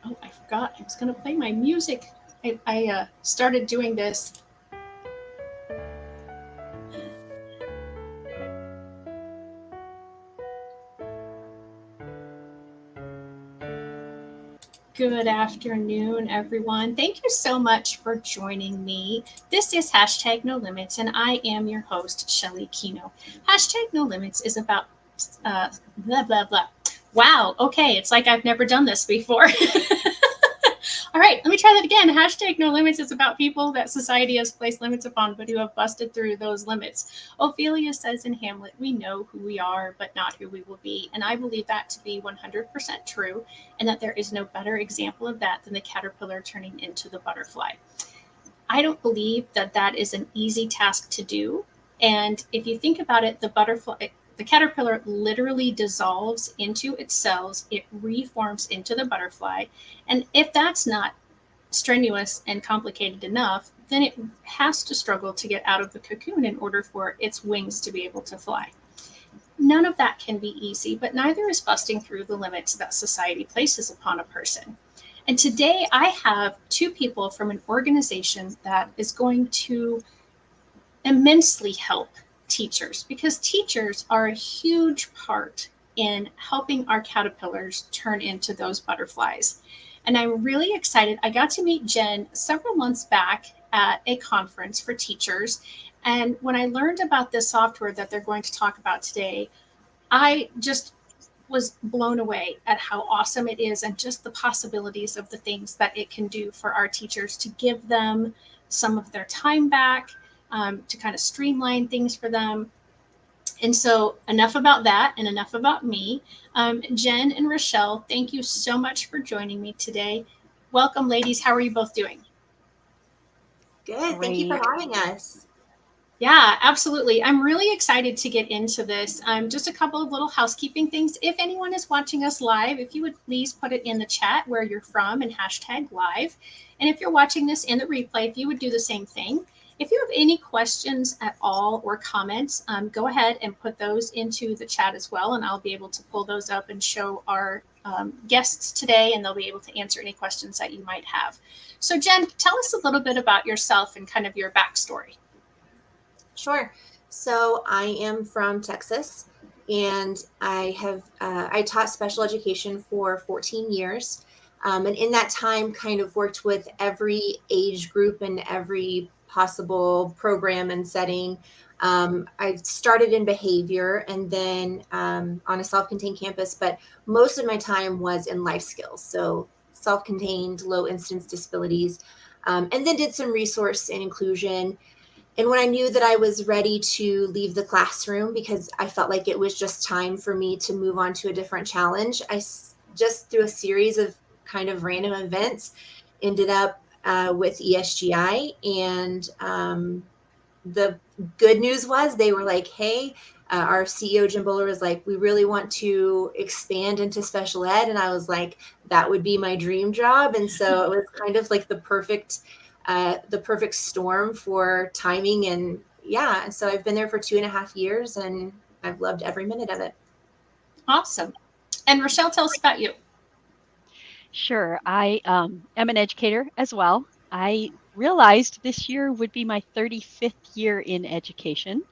Oh, I forgot. I was going to play my music. I started doing this. Good afternoon, everyone. Thank you so much for joining me. This is hashtag No Limits, and I am your host, Shelly Kino. Hashtag No Limits is about blah, blah, blah. Wow, okay, it's like I've never done this before. All right, let me try that again. Hashtag No Limits is about people that society has placed limits upon, but who have busted through those limits. Ophelia says in Hamlet, we know who we are, but not who we will be. And I believe that to be 100% true, and that there is no better example of that than the caterpillar turning into the butterfly. I don't believe that that is an easy task to do. And if you think about it, the caterpillar literally dissolves into its cells, it reforms into the butterfly. And if that's not strenuous and complicated enough, then it has to struggle to get out of the cocoon in order for its wings to be able to fly. None of that can be easy, but neither is busting through the limits that society places upon a person. And today I have two people from an organization that is going to immensely help teachers, because teachers are a huge part in helping our caterpillars turn into those butterflies. And I'm really excited. I got to meet Jen several months back at a conference for teachers. And when I learned about this software that they're going to talk about today, I just was blown away at how awesome it is and just the possibilities of the things that it can do for our teachers to give them some of their time back, to kind of streamline things for them. And so, enough about that and enough about me. Jen and Rochelle, thank you so much for joining me today. Welcome, ladies. How are you both doing? Good. Thank you for Great. having us. Yeah, absolutely. I'm really excited to get into this. Just a couple of little housekeeping things. If anyone is watching us live, if you would please put it in the chat where you're from and hashtag live. And if you're watching this in the replay, if you would do the same thing. If you have any questions at all or comments, go ahead and put those into the chat as well. And I'll be able to pull those up and show our guests today, and they'll be able to answer any questions that you might have. So, Jen, tell us a little bit about yourself and kind of your backstory. Sure. So I am from Texas, and I taught special education for 14 years. And in that time, kind of worked with every age group and every possible program and setting. I started in behavior and then on a self-contained campus, but most of my time was in life skills. So self-contained, low incidence disabilities, and then did some resource and inclusion. And when I knew that I was ready to leave the classroom because I felt like it was just time for me to move on to a different challenge, just through a series of kind of random events ended up with ESGI. And the good news was they were like, hey, our CEO, Jim Bowler, was like, we really want to expand into special ed. And I was like, that would be my dream job. And so it was kind of like the perfect storm for timing. And yeah, so I've been there for 2.5 years and I've loved every minute of it. Awesome. And Rochelle, tell us about you. Sure. I am an educator as well. I realized this year would be my 35th year in education,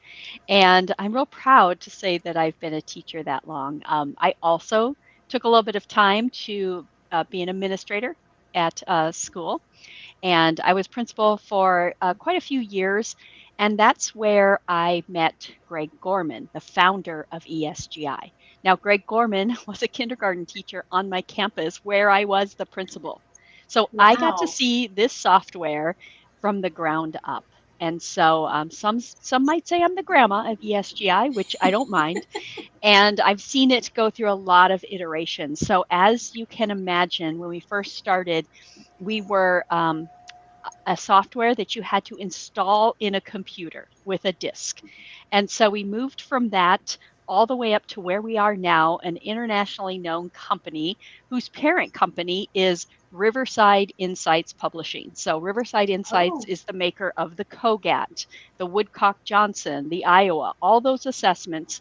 and I'm real proud to say that I've been a teacher that long. I also took a little bit of time to be an administrator at school, and I was principal for quite a few years. And that's where I met Greg Gorman, the founder of ESGI. Now, Greg Gorman was a kindergarten teacher on my campus where I was the principal. So I got to Wow. see this software from the ground up. And so some might say I'm the grandma of ESGI, which I don't mind. And I've seen it go through a lot of iterations. So as you can imagine, when we first started, we were a software that you had to install in a computer with a disk. And so we moved from that all the way up to where we are now, an internationally known company whose parent company is Riverside Insights Publishing. So Riverside Insights Oh. is the maker of the COGAT, the Woodcock Johnson, the Iowa, all those assessments.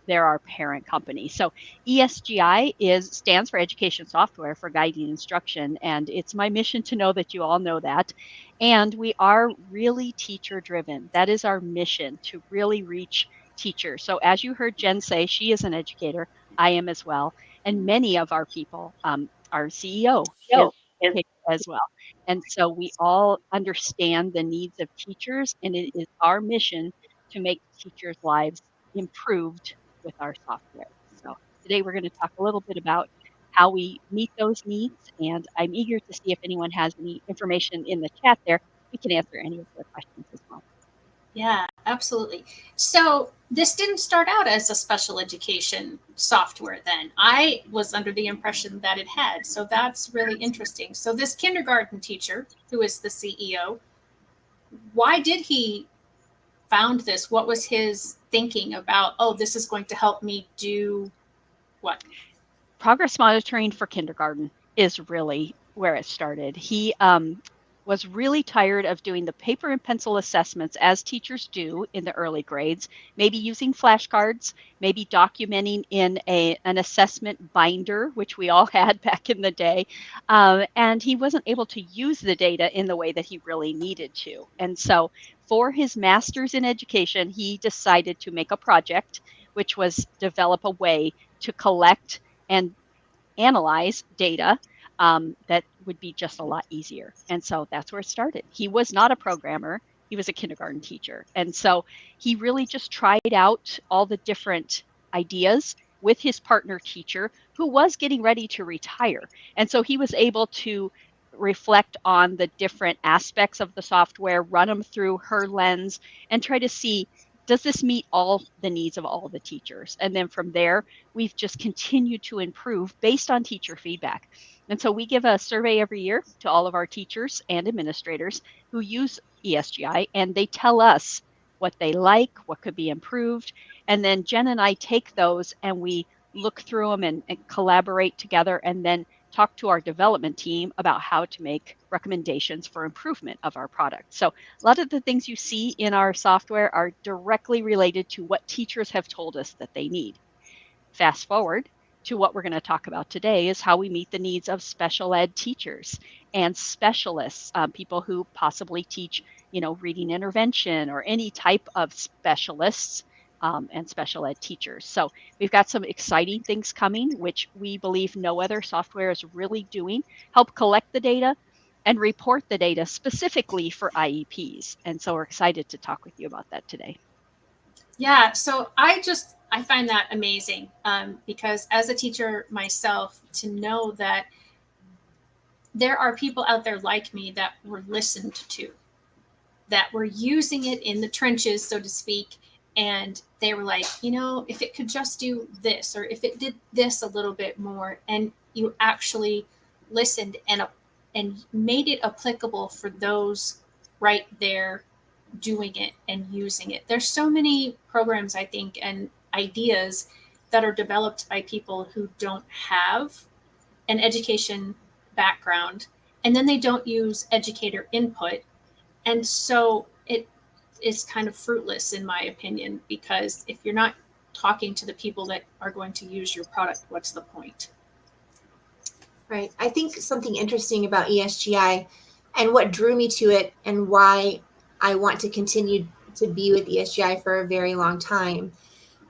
They're our parent company. So ESGI stands for Education Software for Guiding Instruction, and it's my mission to know that you all know that. And we are really teacher driven. That is our mission, to really reach teachers. So as you heard Jen say, she is an educator. I am as well, and many of our people, our CEO is as well. And so we all understand the needs of teachers, and it is our mission to make teachers' lives improved with our software. So today we're going to talk a little bit about how we meet those needs, and I'm eager to see if anyone has any information in the chat there. We can answer any of their questions as well. Yeah, absolutely. So this didn't start out as a special education software then. I was under the impression that it had. So that's really interesting. So this kindergarten teacher, who is the CEO, why did he found this? What was his thinking about, oh, this is going to help me do what? Progress monitoring for kindergarten is really where it started. He was really tired of doing the paper and pencil assessments as teachers do in the early grades, maybe using flashcards, maybe documenting in an assessment binder, which we all had back in the day. And he wasn't able to use the data in the way that he really needed to. And so for his master's in education, he decided to make a project, which was develop a way to collect and analyze data that would be just a lot easier. And so that's where it started. He was not a programmer, he was a kindergarten teacher. And so he really just tried out all the different ideas with his partner teacher, who was getting ready to retire. And so he was able to reflect on the different aspects of the software, run them through her lens, and try to see, does this meet all the needs of all the teachers? And then from there, we've just continued to improve based on teacher feedback. And so we give a survey every year to all of our teachers and administrators who use ESGI, and they tell us what they like, what could be improved. And then Jen and I take those and we look through them and collaborate together, and then talk to our development team about how to make recommendations for improvement of our product. So a lot of the things you see in our software are directly related to what teachers have told us that they need. Fast forward to what we're going to talk about today is how we meet the needs of special ed teachers and specialists, people who possibly teach, reading intervention or any type of specialists, and special ed teachers. So we've got some exciting things coming, which we believe no other software is really doing. Help collect the data and report the data specifically for IEPs. And so we're excited to talk with you about that today. Yeah, so I find that amazing, because as a teacher myself, to know that there are people out there like me that were listened to, that were using it in the trenches, so to speak, and they were like, if it could just do this, or if it did this a little bit more, and you actually listened and made it applicable for those right there doing it and using it. There's so many programs, I think, and ideas that are developed by people who don't have an education background, and then they don't use educator input. And so it is kind of fruitless, in my opinion, because if you're not talking to the people that are going to use your product, what's the point? Right. I think something interesting about ESGI and what drew me to it and why I want to continue to be with ESGI for a very long time.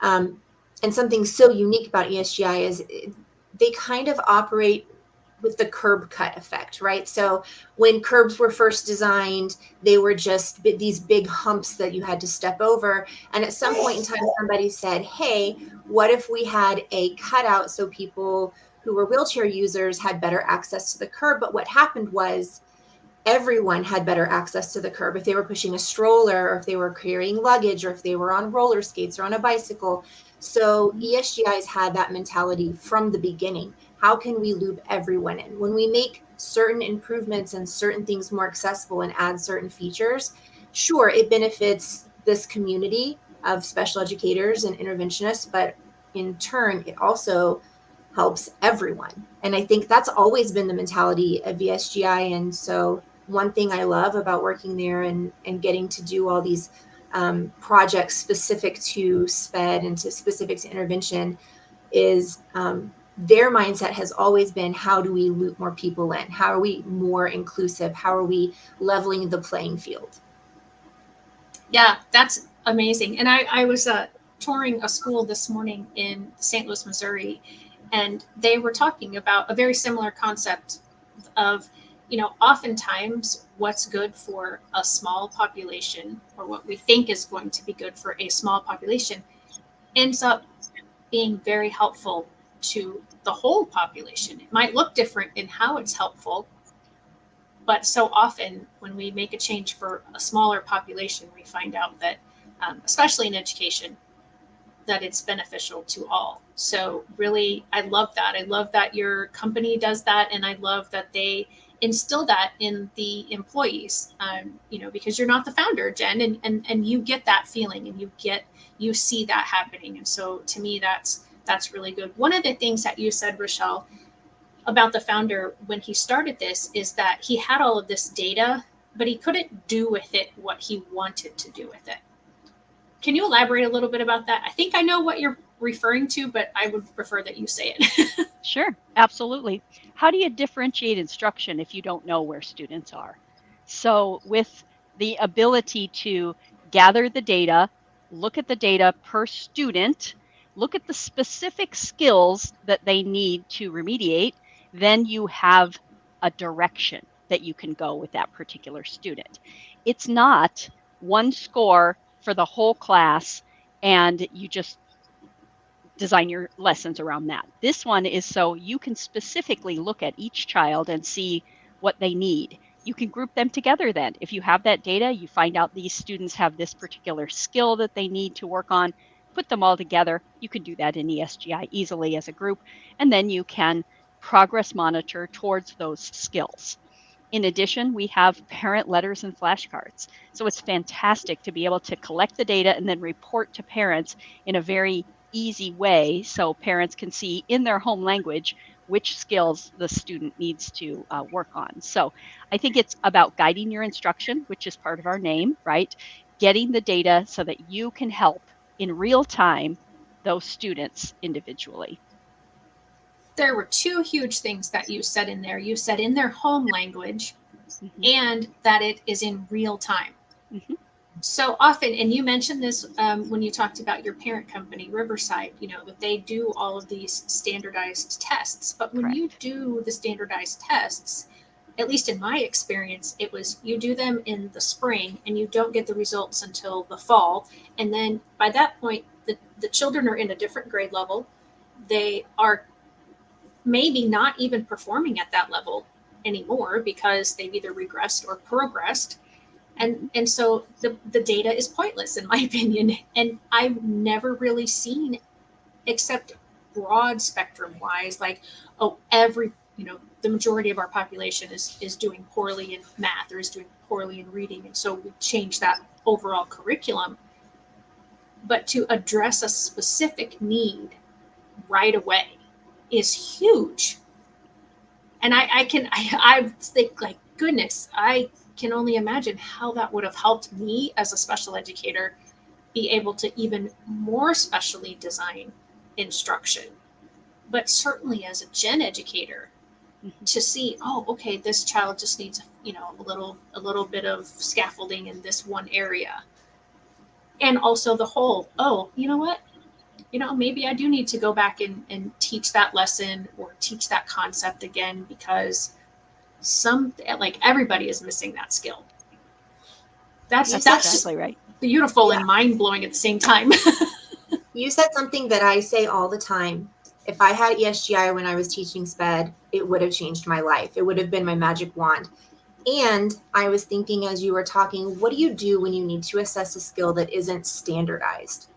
And something so unique about ESGI is they kind of operate with the curb cut effect, right? So when curbs were first designed, they were just these big humps that you had to step over. And at some point in time, somebody said, hey, what if we had a cutout so people who were wheelchair users had better access to the curb? But what happened was everyone had better access to the curb. If they were pushing a stroller, or if they were carrying luggage, or if they were on roller skates or on a bicycle. So ESGI's had that mentality from the beginning. How can we loop everyone in? When we make certain improvements and certain things more accessible and add certain features, sure, it benefits this community of special educators and interventionists, but in turn, it also helps everyone. And I think that's always been the mentality of ESGI. And so one thing I love about working there and getting to do all these projects specific to SPED and specific to intervention is their mindset has always been, how do we loop more people in? How are we more inclusive? How are we leveling the playing field? Yeah, that's amazing. And I was touring a school this morning in St. Louis, Missouri, and they were talking about a very similar concept of, oftentimes what's good for a small population, or what we think is going to be good for a small population, ends up being very helpful to the whole population. It might look different in how it's helpful, but so often when we make a change for a smaller population, we find out that, especially in education, that it's beneficial to all. So really, I love that. I love that your company does that. And I love that they instill that in the employees, because you're not the founder, Jen, and you get that feeling, and you see that happening. And so to me, that's really good. One of the things that you said, Rochelle, about the founder when he started this is that he had all of this data, but he couldn't do with it what he wanted to do with it. Can you elaborate a little bit about that? I think I know what you're referring to, but I would prefer that you say it. Sure, absolutely. How do you differentiate instruction if you don't know where students are? So with the ability to gather the data, look at the data per student, look at the specific skills that they need to remediate, then you have a direction that you can go with that particular student. It's not one score for the whole class and you just design your lessons around that. This one is so you can specifically look at each child and see what they need. You can group them together then. If you have that data, you find out these students have this particular skill that they need to work on, put them all together. You can do that in ESGI easily as a group, and then you can progress monitor towards those skills. In addition, we have parent letters and flashcards. So it's fantastic to be able to collect the data and then report to parents in a very easy way so parents can see in their home language which skills the student needs to work on. So I think it's about guiding your instruction, which is part of our name, right? Getting the data so that you can help in real time those students individually. There were two huge things that you said in there. You said in their home language, and that it is in real time. So often, and you mentioned this when you talked about your parent company, Riverside, that they do all of these standardized tests. But when you do the standardized tests, at least in my experience, it was you do them in the spring and you don't get the results until the fall. And then by that point, the children are in a different grade level. They are maybe not even performing at that level anymore because they've either regressed or progressed. And so the data is pointless, in my opinion. And I've never really seen, except broad spectrum wise, like, the majority of our population is doing poorly in math or is doing poorly in reading. And so we change that overall curriculum. But to address a specific need right away is huge. And I think, like, goodness, I can only imagine how that would have helped me as a special educator be able to even more specially design instruction. But certainly as a gen educator, to see, okay, this child just needs, a little bit of scaffolding in this one area. And also the whole, you know what? Maybe I do need to go back and teach that lesson or teach that concept again, because everybody is missing that skill. That's exactly just right. Beautiful and mind-blowing at the same time. You said something that I say all the time. If I had ESGI when I was teaching SPED, it would have changed my life. It would have been my magic wand. And I was thinking as you were talking, what do you do when you need to assess a skill that isn't standardized?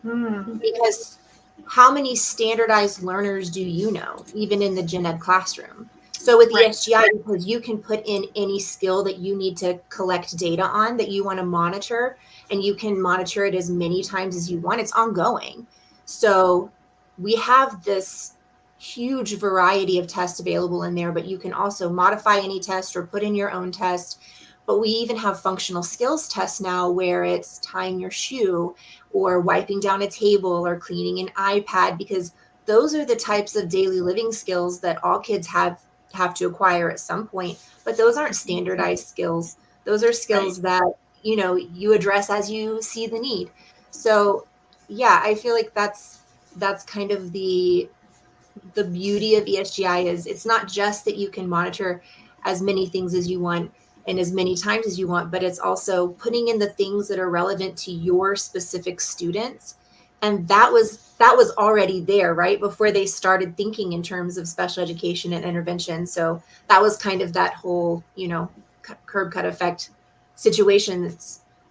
Because how many standardized learners do you know, even in the gen ed classroom? So with Right. ESGI, because you can put in any skill that you need to collect data on that you want to monitor, and you can monitor it as many times as you want. It's ongoing. So we have this huge variety of tests available in there, but you can also modify any test or put in your own test. But we even have functional skills tests now where it's tying your shoe or wiping down a table or cleaning an iPad, because those are the types of daily living skills that all kids have to acquire at some point, but those aren't standardized skills. Those are skills that, you know, you address as you see the need. So yeah, I feel like that's kind of the beauty of ESGI is it's not just that you can monitor as many things as you want and as many times as you want, but it's also putting in the things that are relevant to your specific students. And that was already there, right? Before they started thinking in terms of special education and intervention. So that was kind of that whole, you know, curb cut effect situation.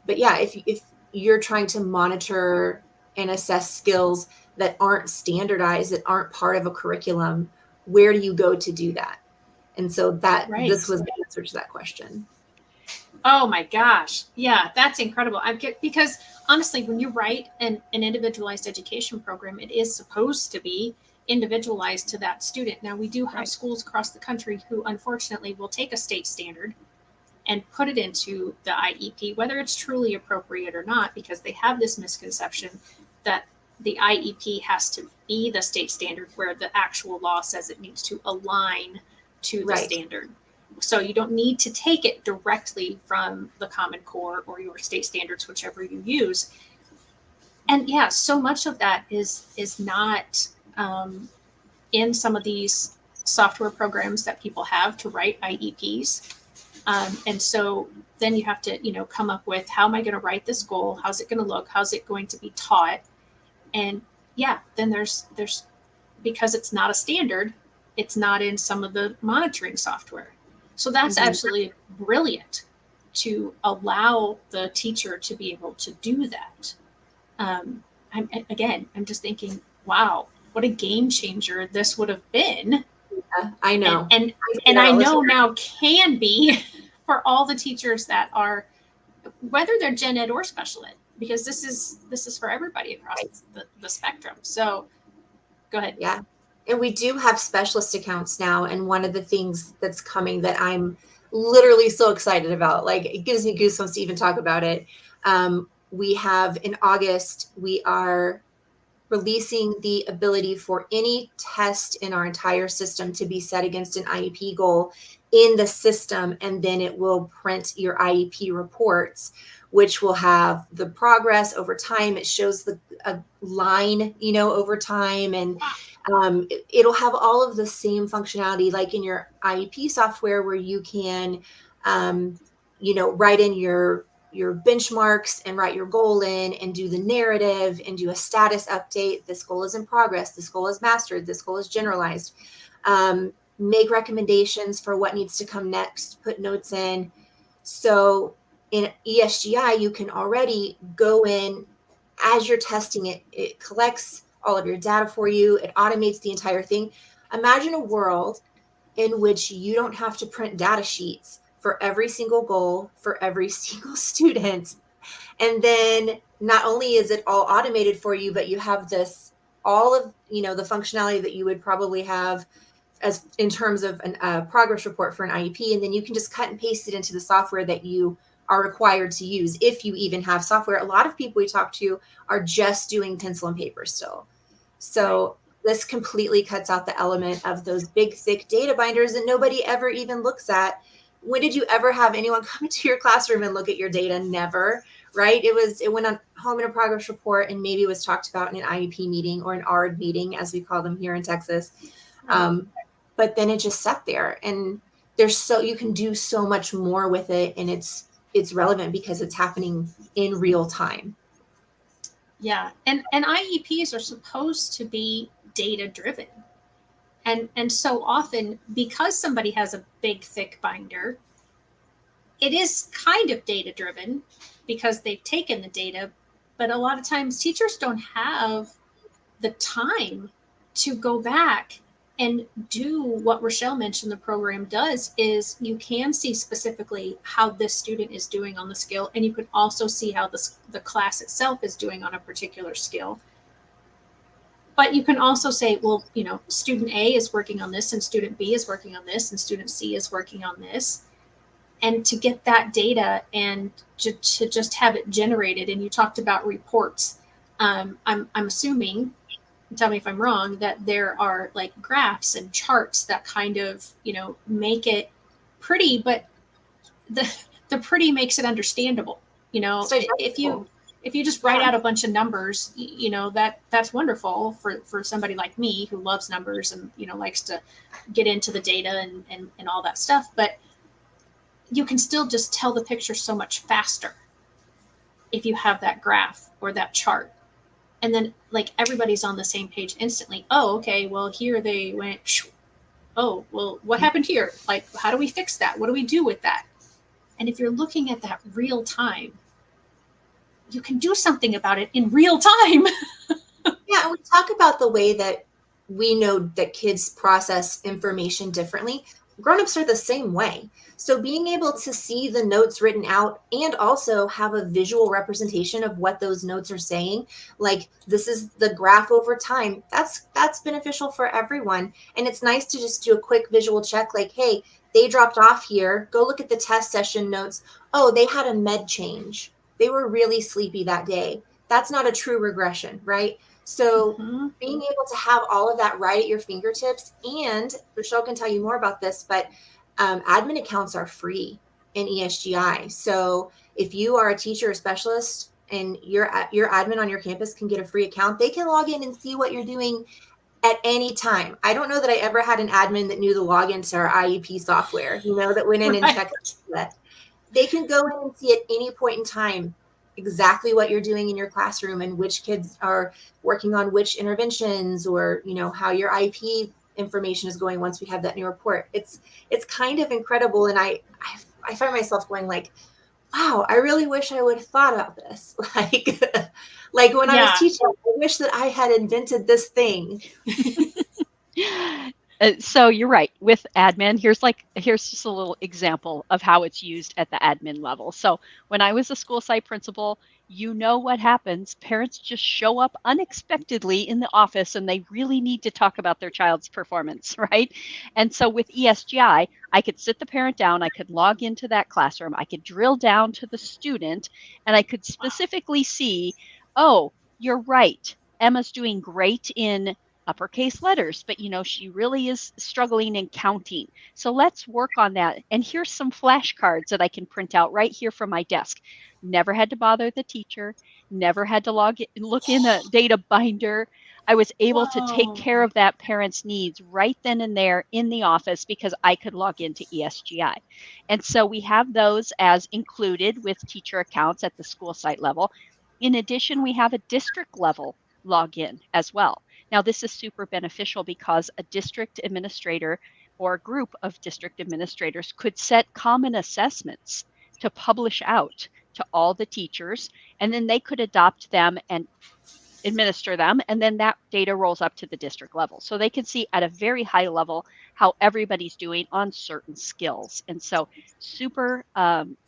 But yeah, if you're trying to monitor and assess skills that aren't standardized, that aren't part of a curriculum, where do you go to do that? And so this was the answer to that question. Oh my gosh. Yeah, that's incredible. Because honestly, when you write an individualized education program, it is supposed to be individualized to that student. Now, we do have schools across the country who unfortunately will take a state standard and put it into the IEP, whether it's truly appropriate or not, because they have this misconception that the IEP has to be the state standard where the actual law says it needs to align to the standard. So you don't need to take it directly from the Common Core or your state standards, whichever you use. And yeah, so much of that is not in some of these software programs that people have to write IEPs. And so then you have to, you know, come up with, how am I going to write this goal? How's it going to look? How's it going to be taught? And yeah, then there's because it's not a standard, it's not in some of the monitoring software. So that's absolutely brilliant to allow the teacher to be able to do that. I'm just thinking, wow, what a game changer this would have been. Yeah, I know. And I know now can be for all the teachers that are, whether they're gen ed or special ed, because this is for everybody across the spectrum. So go ahead. Yeah. And we do have specialist accounts now. And one of the things that's coming that I'm literally so excited about, like it gives me goosebumps to even talk about it. We have in August, we are releasing the ability for any test in our entire system to be set against an IEP goal in the system, and then it will print your IEP reports, which will have the progress over time. It shows a line, you know, over time, and it'll have all of the same functionality like in your IEP software, where you can, you know, write in your benchmarks and write your goal in and do the narrative and do a status update. This goal is in progress. This goal is mastered. This goal is generalized. Make recommendations for what needs to come next, put notes in. So in ESGI, you can already go in as you're testing it. It collects all of your data for you. It automates the entire thing. Imagine a world in which you don't have to print data sheets for every single goal, for every single student. And then not only is it all automated for you, but you have this, all of, you know, the functionality that you would probably have as in terms of a progress report for an IEP. And then you can just cut and paste it into the software that you are required to use, if you even have software. A lot of people we talk to are just doing pencil and paper still. So this completely cuts out the element of those big, thick data binders that nobody ever even looks at. When did you ever have anyone come into your classroom and look at your data? Never, right? It went on home in a progress report and maybe was talked about in an IEP meeting or an ARD meeting, as we call them here in Texas. But then it just sat there, and you can do so much more with it, and it's relevant because it's happening in real time. Yeah, and IEPs are supposed to be data driven, and so often, because somebody has a big thick binder, it is kind of data driven because they've taken the data, but a lot of times teachers don't have the time to go back and do what Rochelle mentioned the program does is you can see specifically how this student is doing on the skill, and you can also see how the class itself is doing on a particular skill. But you can also say, well, student A is working on this, and student B is working on this, and student C is working on this. And to get that data and to just have it generated, and you talked about reports. I'm assuming, tell me if I'm wrong, that there are like graphs and charts that kind of, make it pretty, but the pretty makes it understandable. So If you just write out a bunch of numbers, that's wonderful for somebody like me who loves numbers and, likes to get into the data and all that stuff. But you can still just tell the picture so much faster if you have that graph or that chart. And then like everybody's on the same page instantly. Oh, okay, well here they went, oh, well, what happened here? Like, how do we fix that? What do we do with that? And if you're looking at that real time, you can do something about it in real time. Yeah, and we talk about the way that we know that kids process information differently. Grown-ups are the same way. So being able to see the notes written out and also have a visual representation of what those notes are saying, like this is the graph over time, that's beneficial for everyone. And it's nice to just do a quick visual check, like, hey, they dropped off here. Go look at the test session notes. Oh, they had a med change. They were really sleepy that day. That's not a true regression, right? So being able to have all of that right at your fingertips, and Rochelle can tell you more about this, but admin accounts are free in ESGI. So if you are a teacher or specialist and your admin on your campus can get a free account, they can log in and see what you're doing at any time. I don't know that I ever had an admin that knew the login to our IEP software, that went in and checked that. They can go in and see at any point in time exactly what you're doing in your classroom and which kids are working on which interventions, or how your IEP information is going once we have that new report. It's kind of incredible, and I find myself going like, wow, I really wish I would have thought about this. Like when I was teaching, I wish that I had invented this thing. So you're right with admin. Here's just a little example of how it's used at the admin level. So when I was a school site principal, what happens. Parents just show up unexpectedly in the office and they really need to talk about their child's performance, right? And so with ESGI, I could sit the parent down, I could log into that classroom, I could drill down to the student, and I could specifically see, oh, you're right. Emma's doing great in uppercase letters, but she really is struggling in counting. So let's work on that. And here's some flashcards that I can print out right here from my desk. Never had to bother the teacher, never had to look in a data binder. I was able to take care of that parent's needs right then and there in the office because I could log into ESGI. And so we have those as included with teacher accounts at the school site level. In addition, we have a district level login as well. Now, this is super beneficial because a district administrator or a group of district administrators could set common assessments to publish out to all the teachers, and then they could adopt them and administer them, and then that data rolls up to the district level. So they can see at a very high level how everybody's doing on certain skills. And so super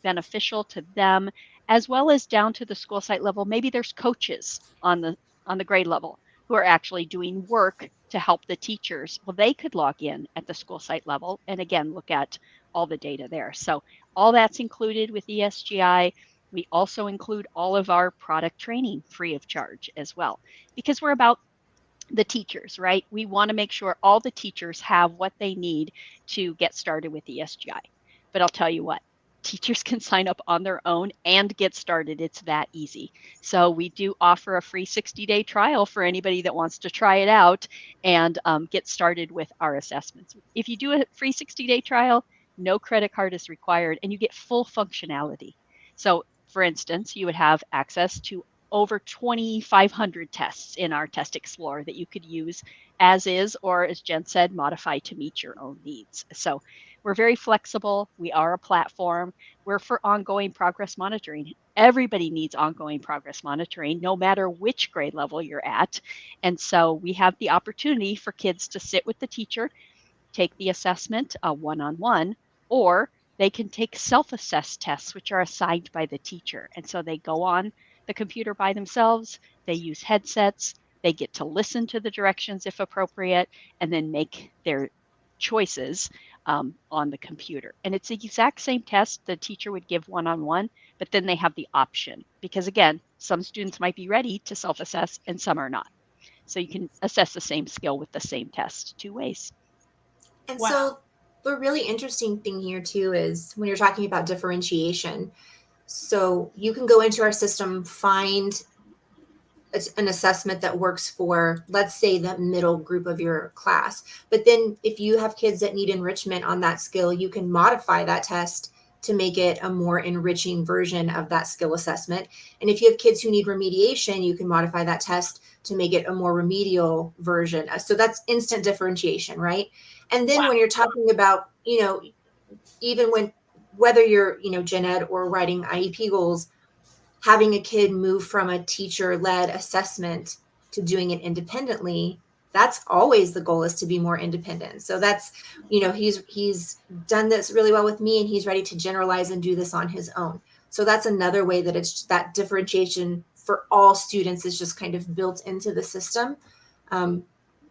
beneficial to them, as well as down to the school site level. Maybe there's coaches on the grade level who are actually doing work to help the teachers. Well, they could log in at the school site level and again, look at all the data there. So all that's included with ESGI. We also include all of our product training free of charge as well, because we're about the teachers, right? We want to make sure all the teachers have what they need to get started with ESGI. But I'll tell you what, teachers can sign up on their own and get started. It's that easy. So we do offer a free 60-day trial for anybody that wants to try it out and get started with our assessments. If you do a free 60-day trial, no credit card is required and you get full functionality. So for instance, you would have access to over 2,500 tests in our Test Explorer that you could use as is, or as Jen said, modify to meet your own needs. So we're very flexible. We are a platform. We're for ongoing progress monitoring. Everybody needs ongoing progress monitoring, no matter which grade level you're at. And so we have the opportunity for kids to sit with the teacher, take the assessment one-on-one, or they can take self-assessed tests, which are assigned by the teacher. And so they go on the computer by themselves, they use headsets, they get to listen to the directions if appropriate, and then make their choices on the computer. And it's the exact same test the teacher would give one-on-one, but then they have the option, because again, some students might be ready to self-assess and some are not. So you can assess the same skill with the same test 2 ways. And Wow. so the really interesting thing here too is when you're talking about differentiation. So you can go into our system, find an assessment that works for, let's say, the middle group of your class. But then if you have kids that need enrichment on that skill, you can modify that test to make it a more enriching version of that skill assessment. And if you have kids who need remediation, you can modify that test to make it a more remedial version. So that's instant differentiation, right? And then when you're talking about, even whether you're, gen ed or writing IEP goals, having a kid move from a teacher-led assessment to doing it independently, that's always the goal, is to be more independent. So that's, he's done this really well with me, and he's ready to generalize and do this on his own. So that's another way that it's that differentiation for all students is just kind of built into the system,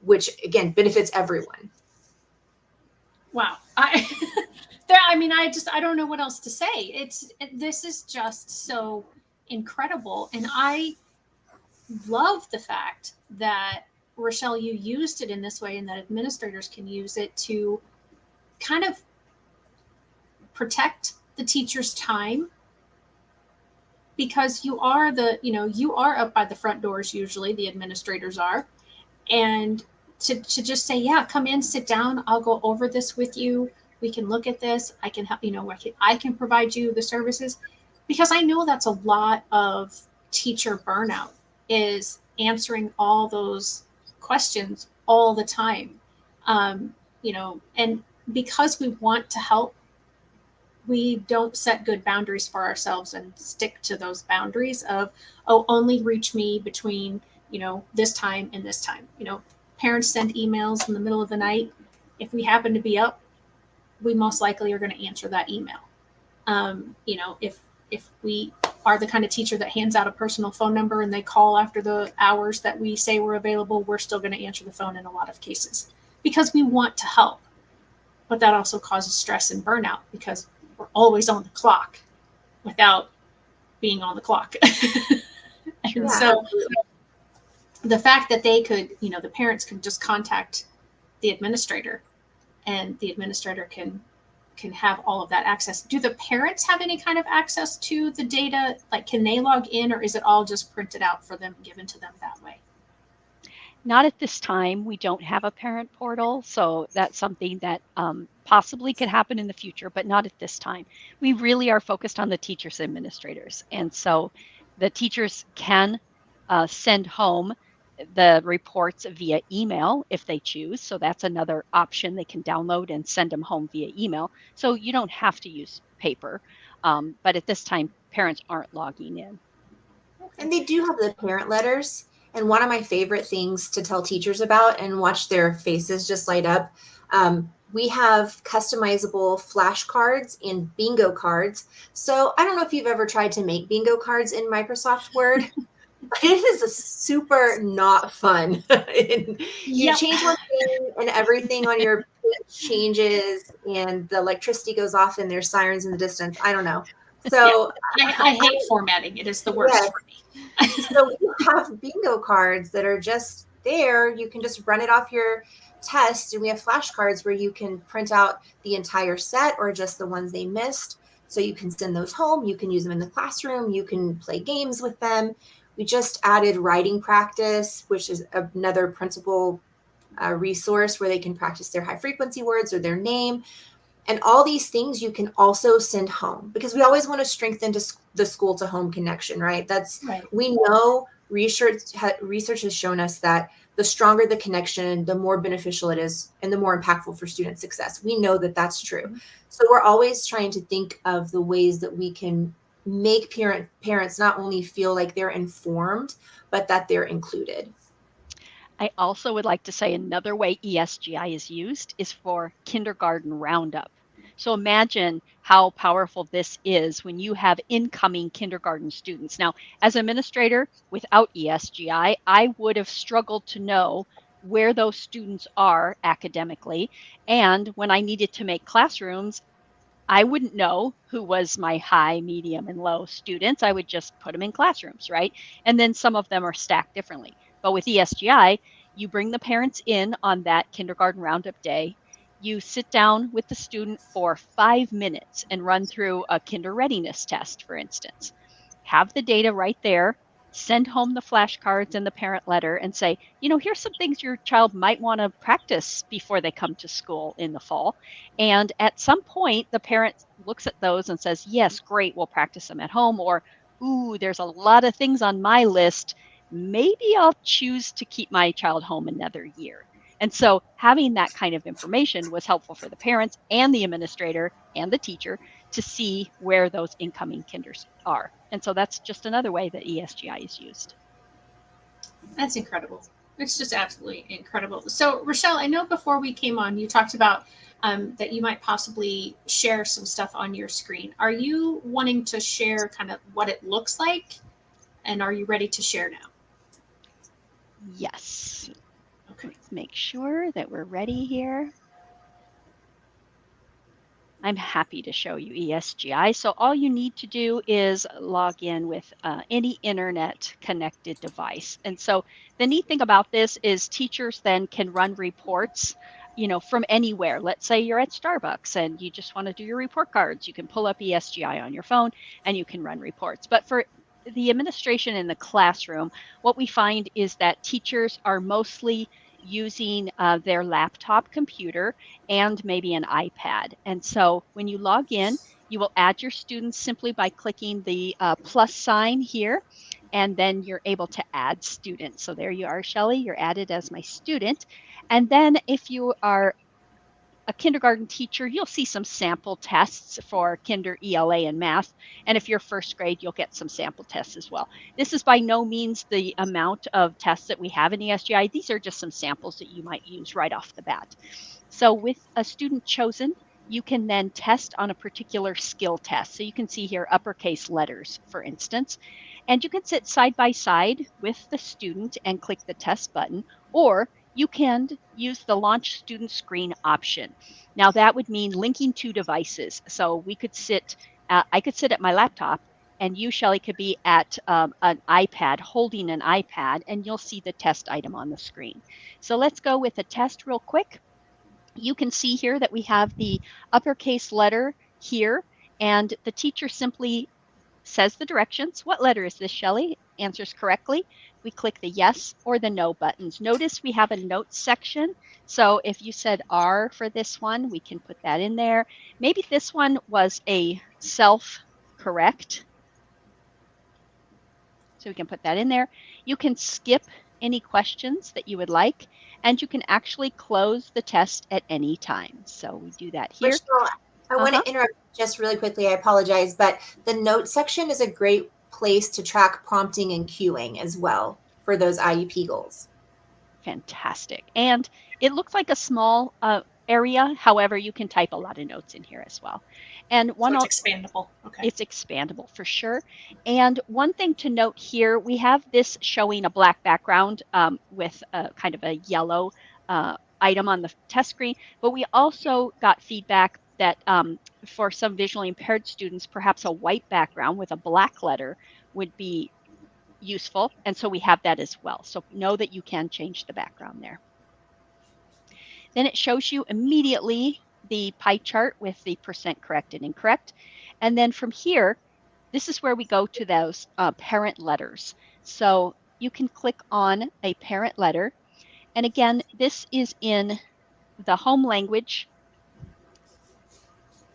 which again benefits everyone. Wow. I don't know what else to say. This is just so incredible. And I love the fact that, Rochelle, you used it in this way, and that administrators can use it to kind of protect the teacher's time, because you are up by the front doors, usually the administrators are, and to just say, yeah, come in, sit down, I'll go over this with you, we can look at this, I can help, I can provide you the services, because I know that's a lot of teacher burnout, is answering all those questions all the time. And because we want to help, we don't set good boundaries for ourselves and stick to those boundaries of, only reach me between, this time and this time. Parents send emails in the middle of the night. If we happen to be up, we most likely are going to answer that email. If we are the kind of teacher that hands out a personal phone number and they call after the hours that we say we're available, we're still going to answer the phone in a lot of cases, because we want to help. But that also causes stress and burnout, because we're always on the clock without being on the clock. And so the fact that they could, the parents can just contact the administrator, and the administrator can have all of that access. Do the parents have any kind of access to the data? Like, can they log in, or is it all just printed out for them, given to them that way? Not at this time. We don't have a parent portal, so that's something that possibly could happen in the future, but not at this time. We really are focused on the teachers and administrators, and so the teachers can send home the reports via email if they choose. So that's another option. They can download and send them home via email. So you don't have to use paper, but at this time, parents aren't logging in. And they do have the parent letters. And one of my favorite things to tell teachers about and watch their faces just light up, we have customizable flashcards and bingo cards. So I don't know if you've ever tried to make bingo cards in Microsoft Word. It is a super not fun. You change one thing and everything on your changes, and the electricity goes off and there's sirens in the distance. I don't know. So I hate formatting. It is the worst for me. So we have bingo cards that are just there. You can just run it off your test, and we have flashcards where you can print out the entire set or just the ones they missed. So you can send those home. You can use them in the classroom. You can play games with them. We just added writing practice, which is another principal resource where they can practice their high frequency words or their name. And all these things you can also send home, because we always want to strengthen the school to home connection, right? We know research has shown us that the stronger the connection, the more beneficial it is and the more impactful for student success. We know that that's true. So we're always trying to think of the ways that we can make parents not only feel like they're informed, but that they're included. I also would like to say another way ESGI is used is for kindergarten roundup. So imagine how powerful this is when you have incoming kindergarten students. Now, as an administrator, without ESGI, I would have struggled to know where those students are academically. And when I needed to make classrooms, I wouldn't know who was my high, medium, and low students. I would just put them in classrooms, right? And then some of them are stacked differently. But with ESGI, you bring the parents in on that kindergarten roundup day. You sit down with the student for 5 minutes and run through a kinder readiness test, for instance. Have the data right there, send home the flashcards and the parent letter and say, here's some things your child might want to practice before they come to school in the fall. And at some point, the parent looks at those and says, yes, great, we'll practice them at home. Or, ooh, there's a lot of things on my list. Maybe I'll choose to keep my child home another year. And so having that kind of information was helpful for the parents and the administrator and the teacher to see where those incoming kinders are. And so that's just another way that ESGI is used. That's incredible. It's just absolutely incredible. So, Rochelle, I know before we came on, you talked about that you might possibly share some stuff on your screen. Are you wanting to share kind of what it looks like? And are you ready to share now? Yes. Okay. Let's make sure that we're ready here. I'm happy to show you ESGI. So all you need to do is log in with any internet connected device. And so the neat thing about this is teachers then can run reports, from anywhere. Let's say you're at Starbucks and you just want to do your report cards. You can pull up ESGI on your phone and you can run reports. But for the administration in the classroom, what we find is that teachers are mostly using their laptop computer and maybe an iPad. And so when you log in, you will add your students simply by clicking the plus sign here, and then you're able to add students. So there you are, Shelley, you're added as my student. And then if you are a kindergarten teacher, you'll see some sample tests for kinder ELA and math. And if you're first grade, you'll get some sample tests as well. This is by no means the amount of tests that we have in ESGI. These are just some samples that you might use right off the bat. So with a student chosen, you can then test on a particular skill test. So you can see here uppercase letters, for instance, and you can sit side by side with the student and click the test button, or you can use the launch student screen option. Now that would mean linking two devices. So we could I could sit at my laptop and you, Shelley, could be at an iPad, holding an iPad, and you'll see the test item on the screen. So let's go with a test real quick. You can see here that we have the uppercase letter here, and the teacher simply says the directions. What letter is this, Shelley? Answers correctly. We click the yes or the no buttons. Notice we have a notes section. So if you said R for this one, we can put that in there. Maybe this one was a self-correct. So we can put that in there. You can skip any questions that you would like, and you can actually close the test at any time. So we do that here. Rochelle, I want to interrupt just really quickly. I apologize, but the notes section is a great place to track prompting and cueing as well for those IEP goals. Fantastic. And it looks like a small area. However, you can type a lot of notes in here as well. And so it's expandable. Okay. It's expandable for sure. And one thing to note here, we have this showing a black background with a kind of a yellow item on the test screen, but we also got feedback that for some visually impaired students, perhaps a white background with a black letter would be useful. And so we have that as well. So know that you can change the background there. Then it shows you immediately the pie chart with the percent correct and incorrect. And then from here, this is where we go to those parent letters. So you can click on a parent letter. And again, this is in the home language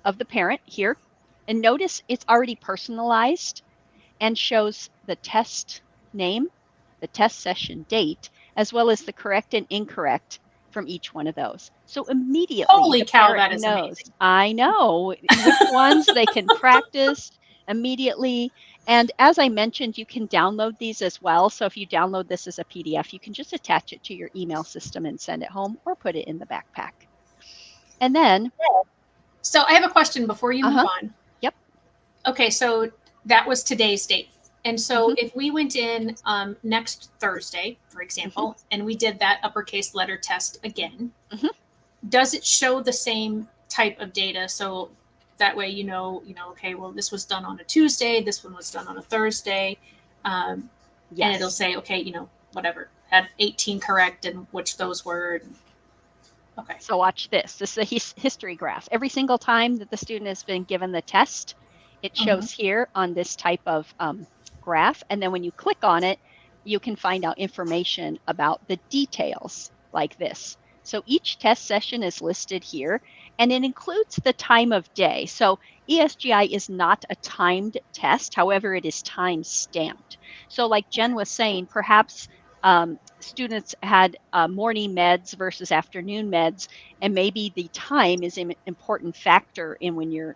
of the parent here. And notice it's already personalized and shows the test name, the test session date, as well as the correct and incorrect from each one of those. So immediately Holy the cow, parent that is knows. amazing. I know which ones they can practice immediately. And as I mentioned, you can download these as well. So if you download this as a PDF, you can just attach it to your email system and send it home or put it in the backpack. And then. So I have a question before you move on. Yep. Okay, so that was today's date. And so if we went in next Thursday, for example, and we did that uppercase letter test again, does it show the same type of data? So that way, okay, well, this was done on a Tuesday, this one was done on a Thursday. And it'll say, okay, whatever, had 18 correct and which those were. Okay. So watch this. This is a history graph. Every single time that the student has been given the test, it shows here on this type of graph. And then when you click on it, you can find out information about the details like this. So each test session is listed here, and it includes the time of day. So ESGI is not a timed test. However, it is time stamped. So like Jen was saying, perhaps students had morning meds versus afternoon meds, and maybe the time is an important factor in when you're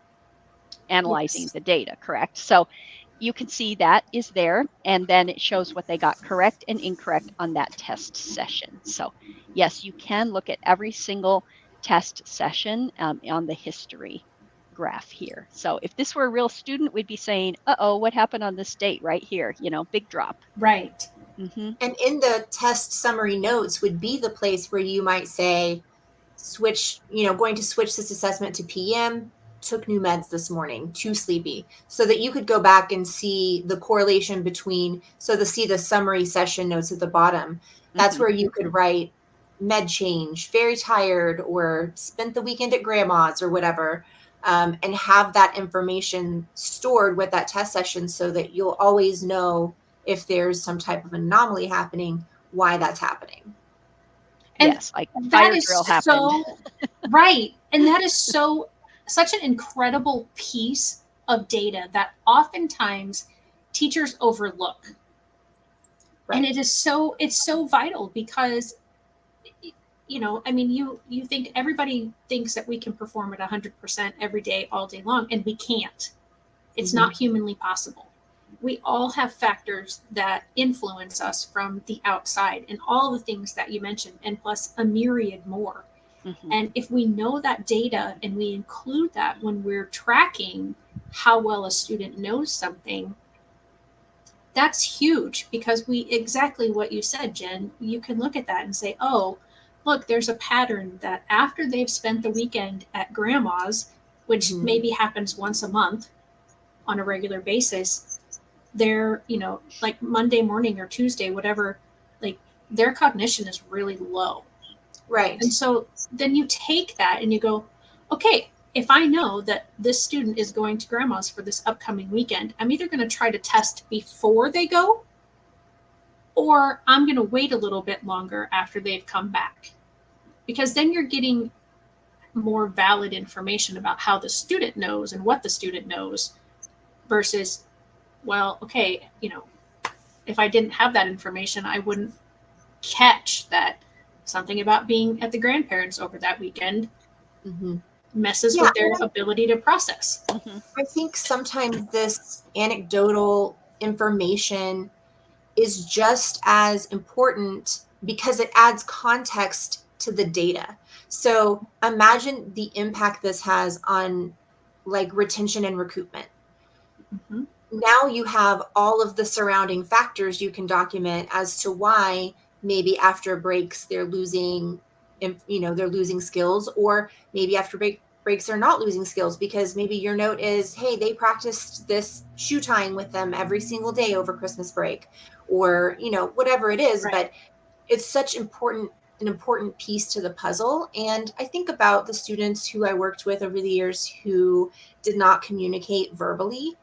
analyzing the data, correct? So you can see that is there, and then it shows what they got correct and incorrect on that test session. So yes, you can look at every single test session on the history graph here. So if this were a real student, we'd be saying, uh-oh, what happened on this date right here? Big drop. Right. And in the test summary notes would be the place where you might say, switch, going to switch this assessment to PM, took new meds this morning, too sleepy, so that you could go back and see the correlation between, see the summary session notes at the bottom. That's where you could write med change, very tired, or spent the weekend at grandma's or whatever, and have that information stored with that test session so that you'll always know if there's some type of anomaly happening, why that's happening. And yes, like fire drill happened. Right. And that is such an incredible piece of data that oftentimes teachers overlook. Right. And it's so vital because, you think everybody thinks that we can perform at 100% every day, all day long, and we can't. It's not humanly possible. We all have factors that influence us from the outside and all the things that you mentioned, and plus a myriad more. And if we know that data and we include that when we're tracking how well a student knows something, that's huge, because exactly what you said, Jen, you can look at that and say, oh, look, there's a pattern that after they've spent the weekend at grandma's, which maybe happens once a month on a regular basis, they're, like Monday morning or Tuesday, whatever, like their cognition is really low. Right. And so then you take that and you go, okay, if I know that this student is going to grandma's for this upcoming weekend, I'm either going to try to test before they go, or I'm going to wait a little bit longer after they've come back. Because then you're getting more valid information about how the student knows and what the student knows versus, well, okay, if I didn't have that information, I wouldn't catch that something about being at the grandparents over that weekend messes with their ability to process. I think sometimes this anecdotal information is just as important because it adds context to the data. So imagine the impact this has on like retention and recoupment. Now you have all of the surrounding factors you can document as to why maybe after breaks they're losing, they're losing skills, or maybe after breaks they're not losing skills because maybe your note is, hey, they practiced this shoe tying with them every single day over Christmas break, or whatever it is. But it's such an important piece to the puzzle. And I think about the students who I worked with over the years who did not communicate verbally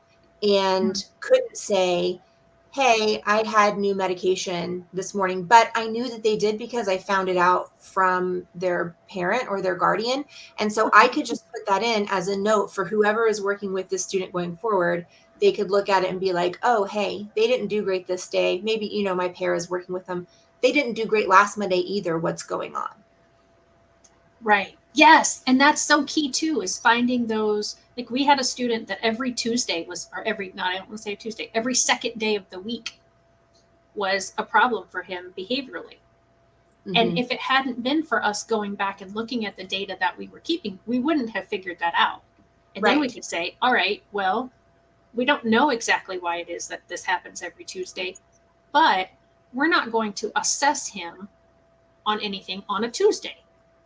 and couldn't say, hey, I had new medication this morning, but I knew that they did because I found it out from their parent or their guardian. And so I could just put that in as a note for whoever is working with this student going forward. They could look at it and be like, oh, hey, they didn't do great this day. Maybe, my pair is working with them. they didn't do great last Monday either. What's going on? Right. Yes. And that's so key too, is finding those. Like we had a student that every Tuesday was, or every, not, I don't want to say Tuesday, every second day of the week was a problem for him behaviorally. Mm-hmm. And if it hadn't been for us going back and looking at the data that we were keeping, we wouldn't have figured that out. And then we could say, all right, well, we don't know exactly why it is that this happens every Tuesday, but we're not going to assess him on anything on a Tuesday.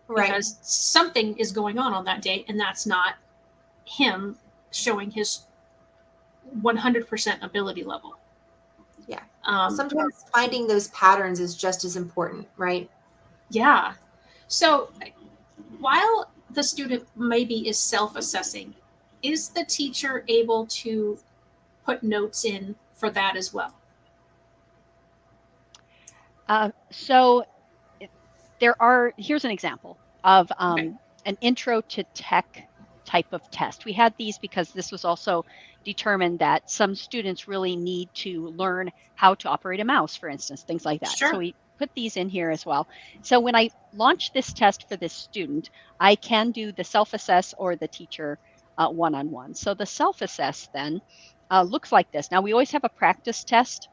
Right. Because something is going on that day, and that's not him showing his 100% ability level. Yeah. Sometimes finding those patterns is just as important, right? Yeah. So while the student maybe is self-assessing, is the teacher able to put notes in for that as well? So here's an example of an intro to tech type of test. We had these because this was also determined that some students really need to learn how to operate a mouse, for instance, things like that. Sure. So we put these in here as well. So when I launch this test for this student, I can do the self-assess or the teacher one-on-one. So the self-assess then looks like this. Now we always have a practice test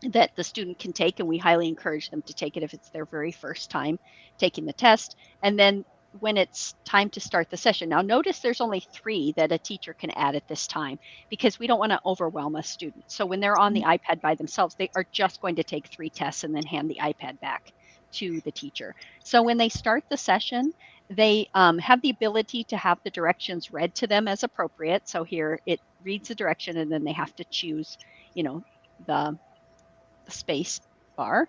that the student can take, and we highly encourage them to take it if it's their very first time taking the test. And then when it's time to start the session, now notice there's only 3 that a teacher can add at this time, because we don't want to overwhelm a student. So when they're on the iPad by themselves, they are just going to take 3 tests and then hand the iPad back to the teacher. So when they start the session, they have the ability to have the directions read to them as appropriate. So here it reads the direction, and then they have to choose, the space bar,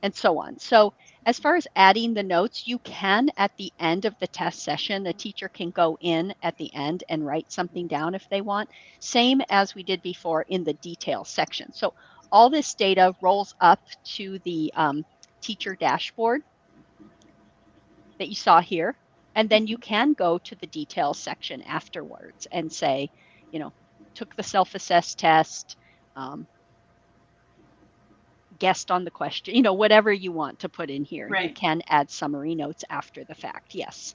and so on. So as far as adding the notes, you can, at the end of the test session, the teacher can go in at the end and write something down if they want, same as we did before in the details section. So all this data rolls up to the teacher dashboard that you saw here, and then you can go to the details section afterwards and say, took the self-assess test, guessed on the question, whatever you want to put in here. Right. You can add summary notes after the fact. Yes.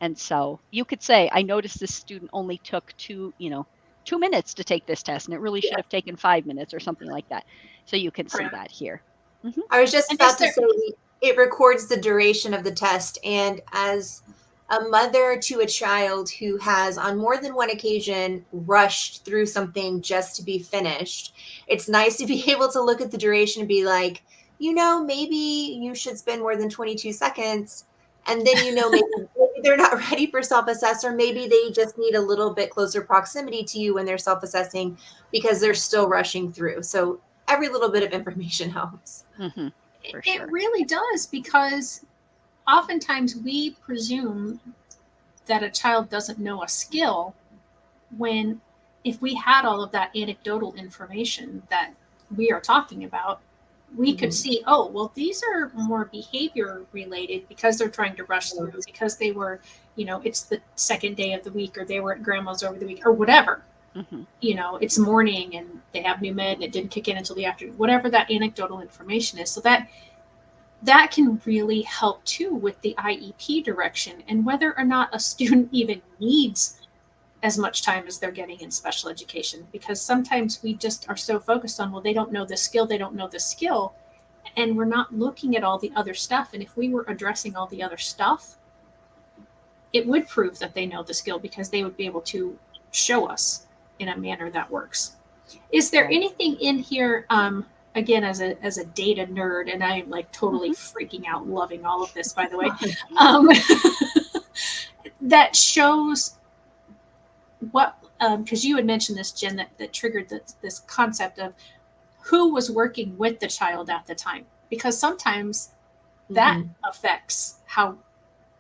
And so you could say, I noticed this student only took 2 minutes to take this test, and it really should have taken 5 minutes or something like that. So you can see that here. Mm-hmm. I was just about to say, it records the duration of the test. And as a mother to a child who has on more than one occasion rushed through something just to be finished, it's nice to be able to look at the duration and be like, maybe you should spend more than 22 seconds. And then, maybe they're not ready for self-assess, or maybe they just need a little bit closer proximity to you when they're self-assessing because they're still rushing through. So every little bit of information helps. Mm-hmm, for sure. It really does, because oftentimes we presume that a child doesn't know a skill, when if we had all of that anecdotal information that we are talking about, we could see, oh, well, these are more behavior related because they're trying to rush through, because they were, it's the second day of the week, or they were at grandma's over the week, or whatever. Mm-hmm. It's morning and they have new med and it didn't kick in until the afternoon, whatever that anecdotal information is. So that can really help too with the IEP direction, and whether or not a student even needs as much time as they're getting in special education, because sometimes we just are so focused on, well, they don't know the skill, and we're not looking at all the other stuff. And if we were addressing all the other stuff, it would prove that they know the skill, because they would be able to show us in a manner that works. Is there anything in here, again, as a data nerd, and I'm like totally freaking out, loving all of this, by the way, that shows what, because you had mentioned this, Jen, that triggered this concept of who was working with the child at the time, because sometimes that affects how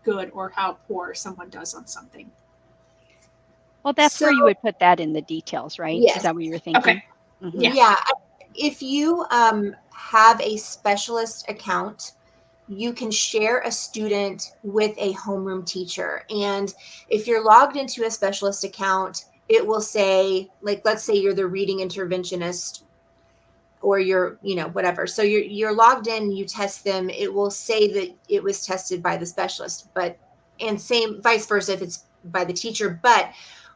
good or how poor someone does on something. Well, that's where you would put that in the details, right? Yes. Is that what you were thinking? Okay. Mm-hmm. Yeah. If you have a specialist account, you can share a student with a homeroom teacher. And if you're logged into a specialist account, it will say, like, let's say you're the reading interventionist. or your, whatever. So you're logged in, you test them. It will say that it was tested by the specialist, and same vice versa if it's by the teacher. But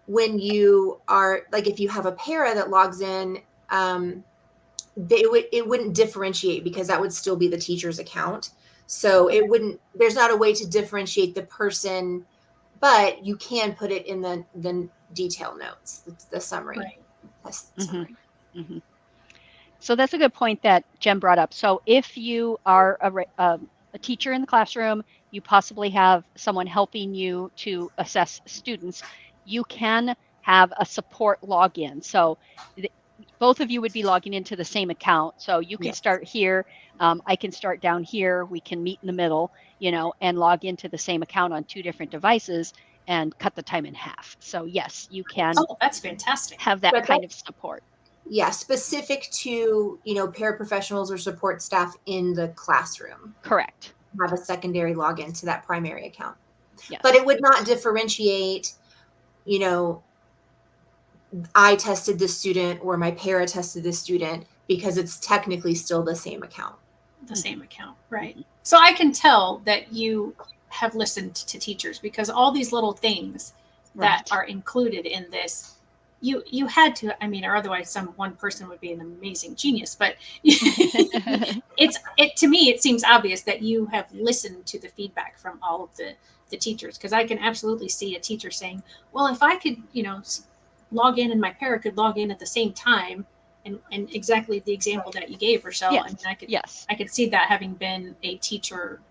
when you are, like, if you have a para that logs in, it wouldn't differentiate, because that would still be the teacher's account. So there's not a way to differentiate the person, but you can put it in the detail notes, the summary. Right. That's the summary. Mm-hmm. So that's a good point that Jen brought up. So if you are a teacher in the classroom, you possibly have someone helping you to assess students, you can have a support login. So both of you would be logging into the same account. So you can start here. I can start down here. We can meet in the middle, and log into the same account on 2 different devices and cut the time in half. So yes, you can. Oh, that's fantastic. Have that kind of support. Yeah, specific to, paraprofessionals or support staff in the classroom. Correct. Have a secondary login to that primary account. Yes. But it would not differentiate, I tested this student or my para tested this student, because it's technically still the same account. The same account, right. So I can tell that you have listened to teachers, because all these little things that are included in this, you had to, or otherwise one person would be an amazing genius, but to me, it seems obvious that you have listened to the feedback from all of the teachers, because I can absolutely see a teacher saying, well, if I could, log in and my para could log in at the same time, and exactly the example that you gave, Rochelle, yes. I could see that having been a teacher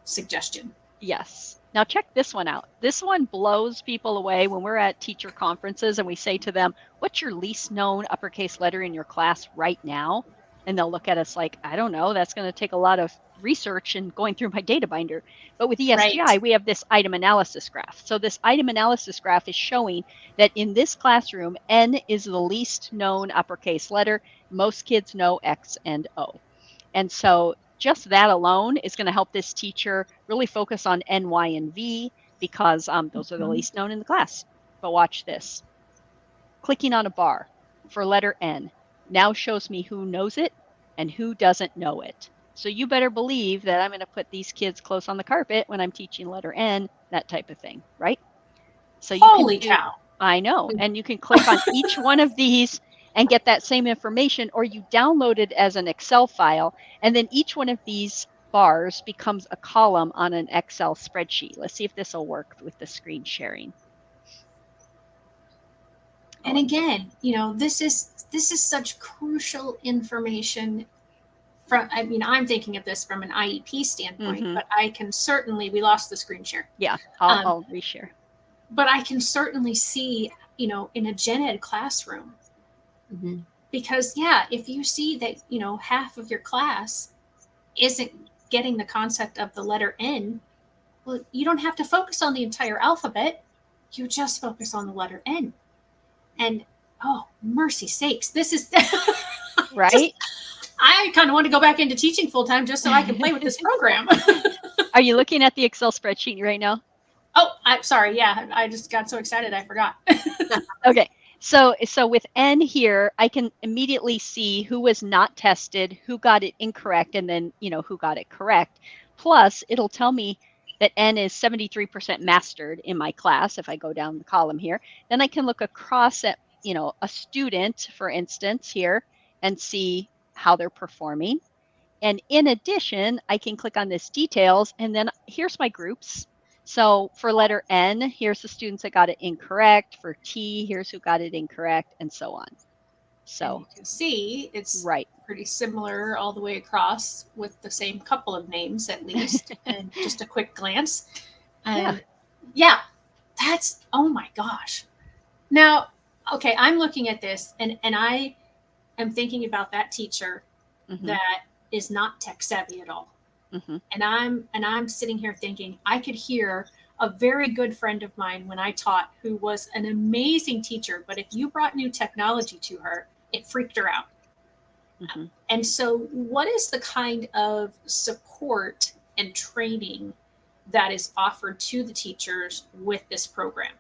suggestion. Yes. Now check this one out. This one blows people away when we're at teacher conferences and we say to them, what's your least known uppercase letter in your class right now? And they'll look at us like, I don't know. That's going to take a lot of research and going through my data binder. But with ESGI, we have this item analysis graph. So this item analysis graph is showing that in this classroom, N is the least known uppercase letter. Most kids know X and O. And so just that alone is going to help this teacher really focus on N, Y, and V, because those are the least known in the class. But watch this. Clicking on a bar for letter N now shows me who knows it and who doesn't know it. So you better believe that I'm going to put these kids close on the carpet when I'm teaching letter N, that type of thing, right? So you Holy cow. I know. And you can click on each one of these and get that same information, or you download it as an Excel file, and then each one of these bars becomes a column on an Excel spreadsheet. Let's see if this will work with the screen sharing. And again, this is such crucial information. I'm thinking of this from an IEP standpoint, but I can certainly, we lost the screen share. Yeah, I'll reshare. But I can certainly see, in a gen ed classroom, because if you see that, half of your class isn't getting the concept of the letter N, well, you don't have to focus on the entire alphabet. You just focus on the letter N. And, oh, mercy sakes, this is right. I kind of want to go back into teaching full time just so I can play with this program. Are you looking at the Excel spreadsheet right now? Oh, I'm sorry. Yeah, I just got so excited I forgot. Okay. So with N here, I can immediately see who was not tested, who got it incorrect, and then, who got it correct. Plus, it'll tell me that N is 73% mastered in my class. If I go down the column here, then I can look across at, a student, for instance, here, and see how they're performing. And in addition, I can click on this details, and then here's my groups. So for letter N, here's the students that got it incorrect. For T, here's who got it incorrect, and so on. So and you can see it's right. pretty similar all the way across, with the same couple of names at least, and just a quick glance. And that's, oh my gosh. Now, okay, I'm looking at this and I am thinking about that teacher that is not tech savvy at all. And I'm sitting here thinking, I could hear a very good friend of mine when I taught, who was an amazing teacher, but if you brought new technology to her, it freaked her out. And so what is the kind of support and training that is offered to the teachers with this program?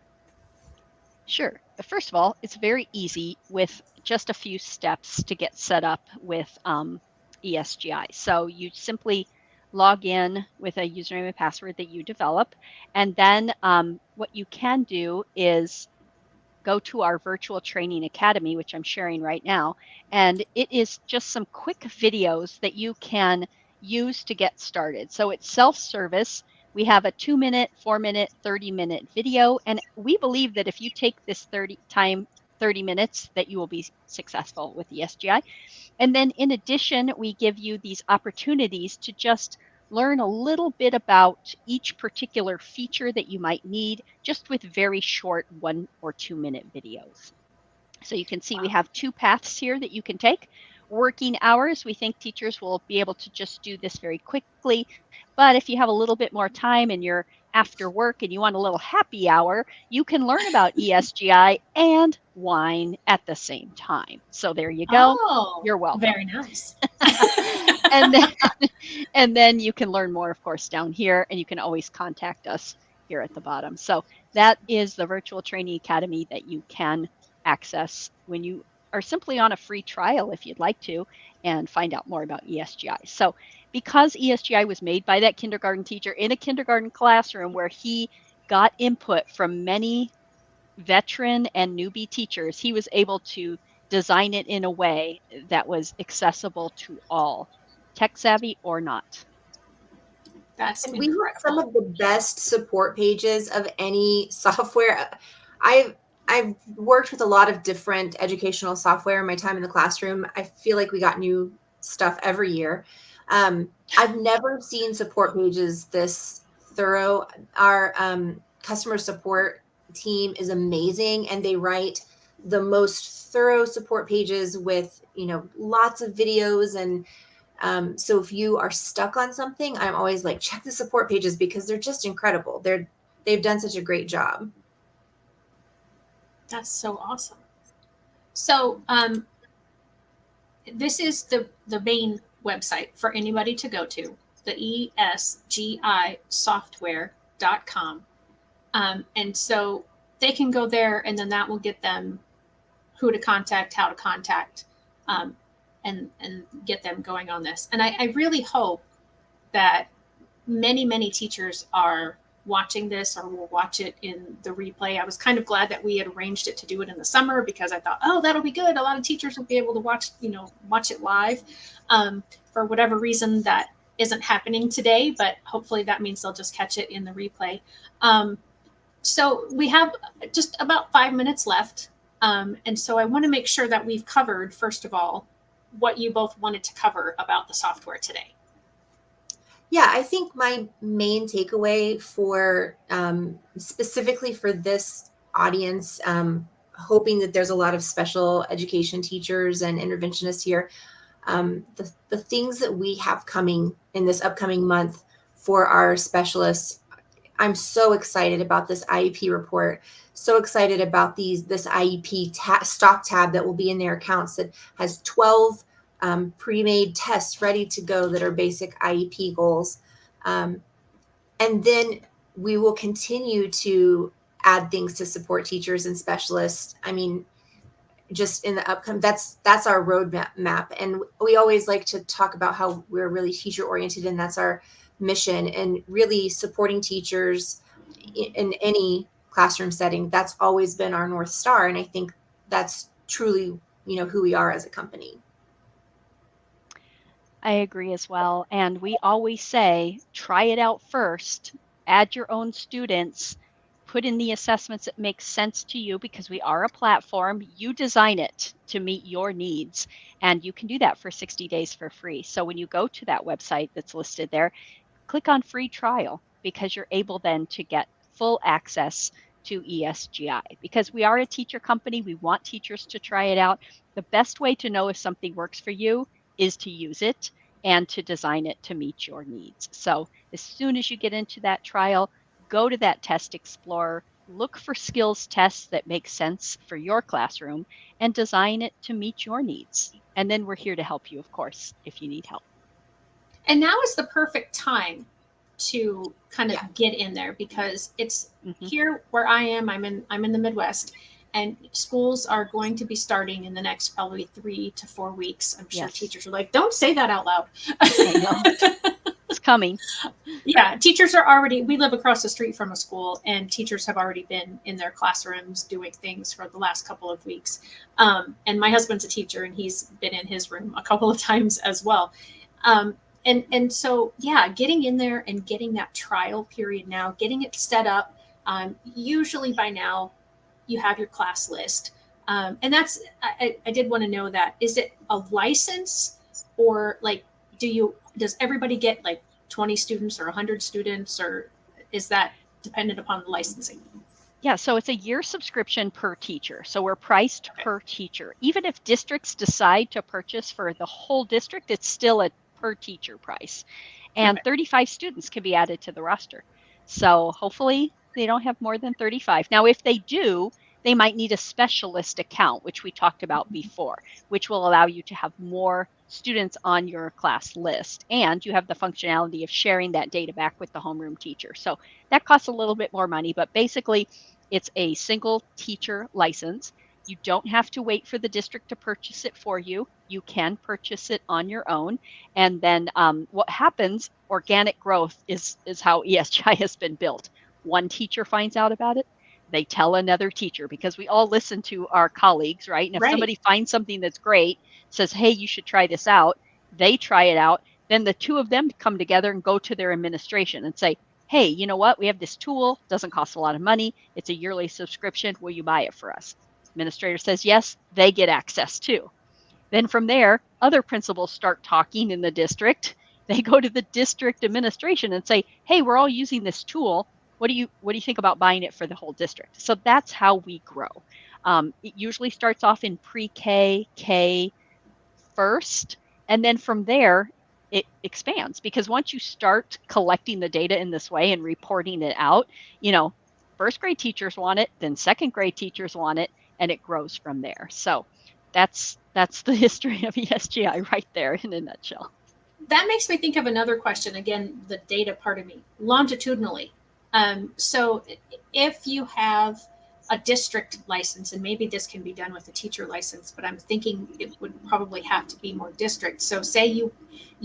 Sure. First of all, it's very easy with just a few steps to get set up with ESGI. So you simply log in with a username and password that you develop. And then what you can do is go to our virtual training academy, which I'm sharing right now. And it is just some quick videos that you can use to get started. So it's self-service. We have a 2-minute, 4-minute, 30-minute video. And we believe that if you take this 30 minutes, that you will be successful with ESGI. And then in addition, we give you these opportunities to just learn a little bit about each particular feature that you might need, just with very short 1 or 2-minute videos. So you can see we have 2 paths here that you can take. Working hours, we think teachers will be able to just do this very quickly. But if you have a little bit more time and you're after work and you want a little happy hour, you can learn about ESGI and wine at the same time. So there you go. Oh, You're welcome. very nice. and then you can learn more, of course, down here, and you can always contact us here at the bottom. So that is the Virtual Training Academy that you can access when you are simply on a free trial if you'd like to and find out more about ESGI. So because ESGI was made by that kindergarten teacher in a kindergarten classroom where he got input from many veteran and newbie teachers, he was able to design it in a way that was accessible to all, tech savvy or not. That's And we have some incredible. of the best support pages of any software. I've worked with a lot of different educational software in my time in the classroom. I feel like we got new stuff every year. I've never seen support pages this thorough. Our customer support team is amazing, and they write the most thorough support pages with, lots of videos. And so if you are stuck on something, I'm always like, check the support pages because they're just incredible. They've done such a great job. That's so awesome. So this is the main website for anybody to go to, the ESGI software.com. And so they can go there, and then that will get them who to contact, how to contact, and get them going on this. And I really hope that many teachers are watching this or will watch it in the replay. I was kind of glad that we had arranged it to do it in the summer because I thought, oh, that'll be good. A lot of teachers will be able to watch it live. For whatever reason, that isn't happening today, but hopefully that means they'll just catch it in the replay. So we have just about 5 minutes left. And so I want to make sure that we've covered, first of all, what you both wanted to cover about the software today. Yeah, I think my main takeaway for specifically for this audience, hoping that there's a lot of special education teachers and interventionists here, the things that we have coming in this upcoming month for our specialists. I'm so excited about this IEP report. So excited about this IEP stock tab that will be in their accounts that has 12 pre-made tests ready to go that are basic IEP goals. And then we will continue to add things to support teachers and specialists. I mean, just in the upcoming, that's our roadmap. And we always like to talk about how we're really teacher oriented, and that's our mission, and really supporting teachers in any classroom setting. That's always been our North Star. And I think that's truly, who we are as a company. I agree as well. And we always say, try it out first, add your own students, put in the assessments that make sense to you, because we are a platform. You design it to meet your needs, and you can do that for 60 days for free. So when you go to that website that's listed there, click on free trial, because you're able then to get full access to ESGI. Because we are a teacher company, we want teachers to try it out. The best way to know if something works for you is to use it and to design it to meet your needs. So as soon as you get into that trial, go to that test explorer, look for skills tests that make sense for your classroom, and design it to meet your needs. And then we're here to help you, of course, if you need help. And now is the perfect time to kind of get in there, because it's here where I am. I'm in the Midwest, And schools are going to be starting in the next probably 3 to 4 weeks. I'm sure Yes. teachers are like, don't say that out loud. I know. It's coming. Yeah, teachers are already, we live across the street from a school, and teachers have already been in their classrooms doing things for the last couple of weeks. And my husband's a teacher, and he's been in his room a couple of times as well. And so, yeah, getting in there and getting that trial period now, getting it set up. Usually by now, you have your class list. And that's, I did want to know that. Is it a license, or like, does everybody get like 20 students or 100 students, or is that dependent upon the licensing? Yeah, so it's a year subscription per teacher. So we're priced per teacher. Even if districts decide to purchase for the whole district, it's still a per teacher price. And 35 students can be added to the roster. So hopefully they don't have more than 35. Now, if they do, they might need a specialist account, which we talked about before, which will allow you to have more students on your class list. And you have the functionality of sharing that data back with the homeroom teacher. So that costs a little bit more money, but basically it's a single teacher license. You don't have to wait for the district to purchase it for you. You can purchase it on your own. And then what happens, organic growth is how ESGI has been built. One teacher finds out about it, they tell another teacher, because we all listen to our colleagues, right? And if somebody finds something that's great, says, hey, you should try this out, they try it out, then the two of them come together and go to their administration and say, hey, you know what? We have this tool, doesn't cost a lot of money. It's a yearly subscription. Will you buy it for us? Administrator says yes, they get access too. Then from there, other principals start talking in the district. They go to the district administration and say, hey, we're all using this tool. What do you think about buying it for the whole district? So that's how we grow. It usually starts off in pre-K, K first, and then from there, it expands, because once you start collecting the data in this way and reporting it out, first grade teachers want it, then second grade teachers want it, and it grows from there. So that's the history of ESGI right there in a nutshell. That makes me think of another question. Again, the data part of me, longitudinally. So if you have a district license, and maybe this can be done with a teacher license, but I'm thinking it would probably have to be more district. So say you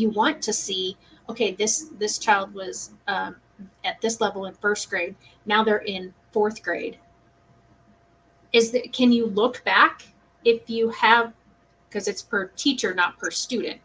want to see, okay, this child was at this level in first grade, now they're in fourth grade. Can you look back if you have, because it's per teacher, not per student?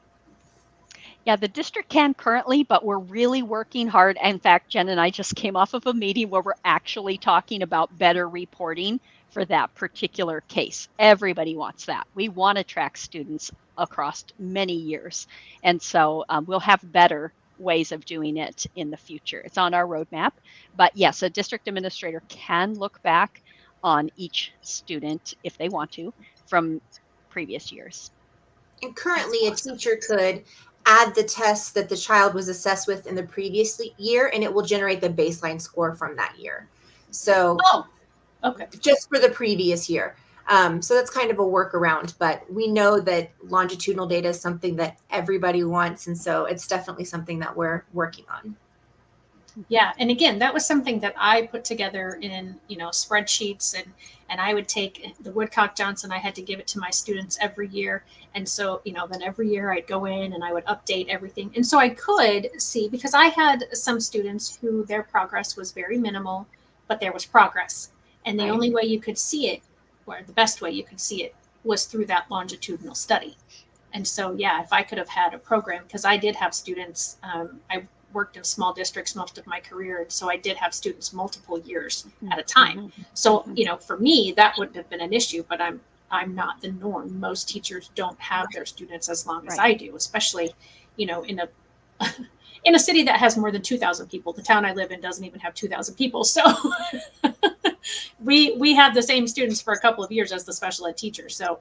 Yeah, the district can currently, but we're really working hard. In fact, Jen and I just came off of a meeting where we're actually talking about better reporting for that particular case. Everybody wants that. We want to track students across many years. And so we'll have better ways of doing it in the future. It's on our roadmap. But yes, a district administrator can look back on each student if they want to from previous years. And currently, a teacher could add the tests that the child was assessed with in the previous year, and it will generate the baseline score from that year. So, okay, just for the previous year. So that's kind of a workaround, but we know that longitudinal data is something that everybody wants, and so it's definitely something that we're working on. Yeah, and again, that was something that I put together in spreadsheets, and I would take the Woodcock Johnson. I had to give it to my students every year, and so then every year I'd go in and I would update everything, and so I could see, because I had some students who their progress was very minimal, but there was progress, and the only way you could see it, or the best way you could see it, was through that longitudinal study. And so yeah, if I could have had a program, because I did have students, I worked in small districts most of my career, and so I did have students multiple years at a time. So for me that wouldn't have been an issue, but I'm not the norm. Most teachers don't have their students as long as I do, especially in a city that has more than 2,000 people. The town I live in doesn't even have 2,000 people, so we had the same students for a couple of years as the special ed teacher. So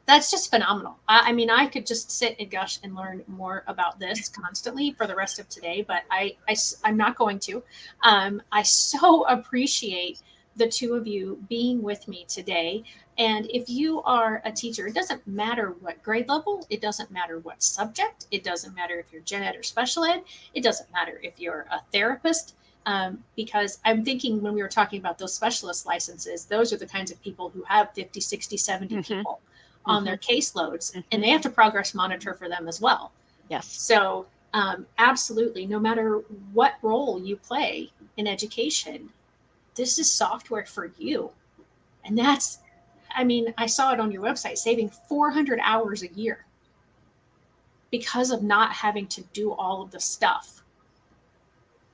that's just phenomenal. I mean, I could just sit and gush and learn more about this constantly for the rest of today, but I'm not going to. I so appreciate the two of you being with me today. And if you are a teacher, it doesn't matter what grade level, it doesn't matter what subject, it doesn't matter if you're gen ed or special ed, it doesn't matter if you're a therapist, Because I'm thinking when we were talking about those specialist licenses, those are the kinds of people who have 50, 60, 70 Mhm. people on their caseloads, Mhm. and they have to progress monitor for them as well. Yes. So absolutely, no matter what role you play in education, this is software for you. And that's, I mean, I saw it on your website, saving 400 hours a year because of not having to do all of the stuff.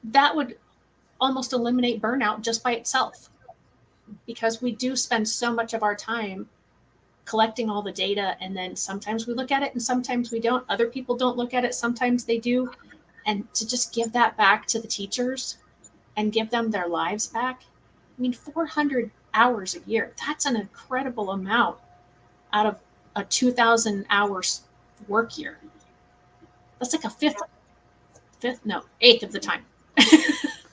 That would almost eliminate burnout just by itself, because we do spend so much of our time collecting all the data, and then sometimes we look at it and sometimes we don't. Other people don't look at it, sometimes they do. And to just give that back to the teachers and give them their lives back, I mean, 400 hours a year, that's an incredible amount out of a 2,000 hours work year. That's like eighth of the time.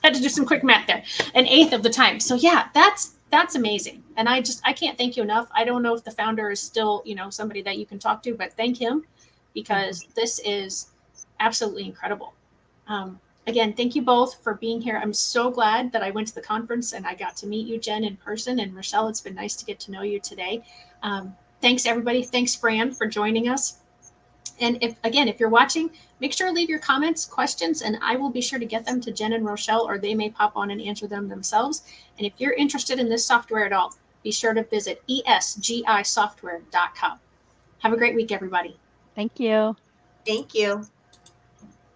Had to do some quick math there. An eighth of the time. So yeah, that's amazing. And I can't thank you enough. I don't know if the founder is still, somebody that you can talk to, but thank him, because this is absolutely incredible. Again, thank you both for being here. I'm so glad that I went to the conference and I got to meet you, Jen, in person, and Rochelle, it's been nice to get to know you today. Thanks everybody. Thanks Fran for joining us. And if you're watching, make sure to leave your comments, questions, and I will be sure to get them to Jen and Rochelle, or they may pop on and answer them themselves. And if you're interested in this software at all, be sure to visit esgisoftware.com. Have a great week, everybody. Thank you. Thank you.